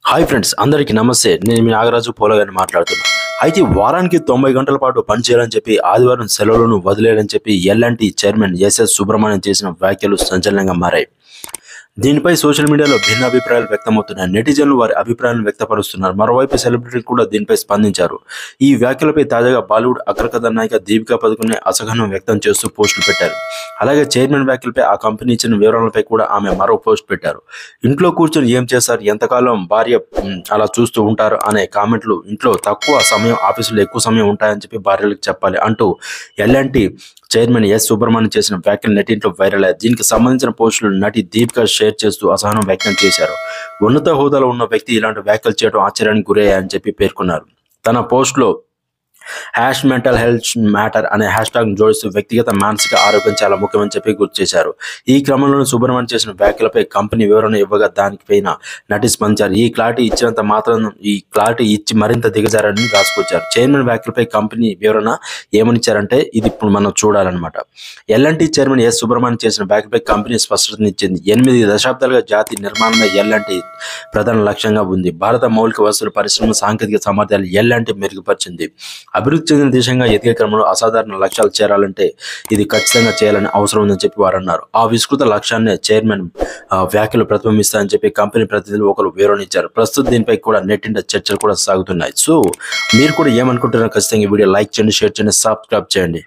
Hi friends, అందరికీ నమస్తే. నేను మీ నాగరాజు పోలగాని మాట్లాడుతున్నాను. అయితే వారానికి 90 గంటల పాటు పనిచేయాలని చెప్పి ఆదివారం సెలవులను వదిలేయాలని చెప్పి ఎల్ఎన్టీ చైర్మన్ ఎస్ఎస్ సుబ్రహ్మణ్యం చేసిన వ్యాఖ్యలు సంచలనంగా మారాయి. దీనిపై సోషల్ మీడియాలో భిన్నాభిప్రాయాలు వ్యక్తమవుతున్నాయి. నెటిజన్లు వారి అభిప్రాయాలను వ్యక్తపరుస్తున్నారు. మరోవైపు సెలబ్రిటీలు కూడా దీనిపై స్పందించారు. ఈ వ్యాఖ్యలపై తాజాగా బాలీవుడ్ అగ్రకథ నాయిక దీపికా పదుకునే అసహనం వ్యక్తం చేస్తూ పోస్టులు పెట్టారు. అలాగే చైర్మన్ వ్యాఖ్యలపై ఆ కంపెనీ ఇచ్చిన వివరాలపై కూడా ఆమె మరో పోస్ట్ పెట్టారు. ఇంట్లో కూర్చొని ఏం చేస్తారు, ఎంతకాలం భార్య అలా చూస్తూ ఉంటారు అనే కామెంట్లు, ఇంట్లో తక్కువ సమయం ఆఫీసులో ఎక్కువ సమయం ఉంటాయని చెప్పి భార్యలకు చెప్పాలి అంటూ ఎల్ఎన్టీ చైర్మన్ ఎస్ సుబ్రహ్మణ్యం చేసిన వ్యాఖ్యలు నెట్టింట్లో వైరల్ అయ్యాయి. దీనికి సంబంధించిన పోస్టులు నటి దీపిక షేర్ చేస్తూ అసహనం వ్యక్తం చేశారు. ఉన్నత హోదాలో ఉన్న వ్యక్తి ఇలాంటి వ్యాఖ్యలు చేయడం ఆశ్చర్యానికి గురయ్యాయని చెప్పి పేర్కొన్నారు. తన పోస్టులో మెంటల్ హెల్త్ మ్యాటర్ అనే హ్యాష్ట్యాగ్ జోడిస్తూ వ్యక్తిగత మానసిక ఆరోగ్యం చాలా ముఖ్యమని చెప్పి గుర్తు చేశారు. ఈ క్రమంలో సుబ్రహ్మణ్యం చేసిన వ్యాఖ్యలపై కంపెనీ వివరణ ఇవ్వగా దానిపైన నటి స్పందించారు. ఈ క్లారిటీ ఇచ్చినంత మాత్రం ఈ క్లారిటీ ఇచ్చి మరింత దిగజారని రాసుకొచ్చారు. చైర్మన్ వ్యాఖ్యలపై కంపెనీ వివరణ ఏమనిచ్చారంటే ఇది ఇప్పుడు మనం చూడాలన్నమాట. ఎల్ఎన్టీ చైర్మన్ ఎస్ సుబ్రహ్మణ్యం చేసిన వ్యాఖ్యలపై కంపెనీ స్పష్టతనిచ్చింది. 8 దశాబ్దాలుగా జాతి నిర్మాణమే ఎల్ఎన్టీ ప్రధాన లక్ష్యంగా ఉంది. భారత మౌలిక వసతుల పరిశ్రమ సాంకేతిక సామర్థ్యాలు ఎల్ఎన్టీ మెరుగుపరిచింది. అభివృద్ధి చెందిన దేశంగా ఎదిగే క్రమంలో అసాధారణ లక్ష్యాలు చేరాలంటే ఇది ఖచ్చితంగా చేయాలని అవసరం ఉందని చెప్పి వారు అన్నారు. ఆ విస్తృత లక్ష్యాన్ని చైర్మన్ వ్యాఖ్యలు ప్రతిబింబిస్తాయని చెప్పి కంపెనీ ప్రతినిధులు ఒకరు వివరణ ఇచ్చారు. ప్రస్తుతం దీనిపై కూడా నెట్టింట చర్చలు కూడా సాగుతున్నాయి. సో మీరు కూడా ఏమనుకుంటున్నారో ఖచ్చితంగా ఈ వీడియో లైక్ చేయండి, షేర్ చేయండి, సబ్స్క్రైబ్ చేయండి.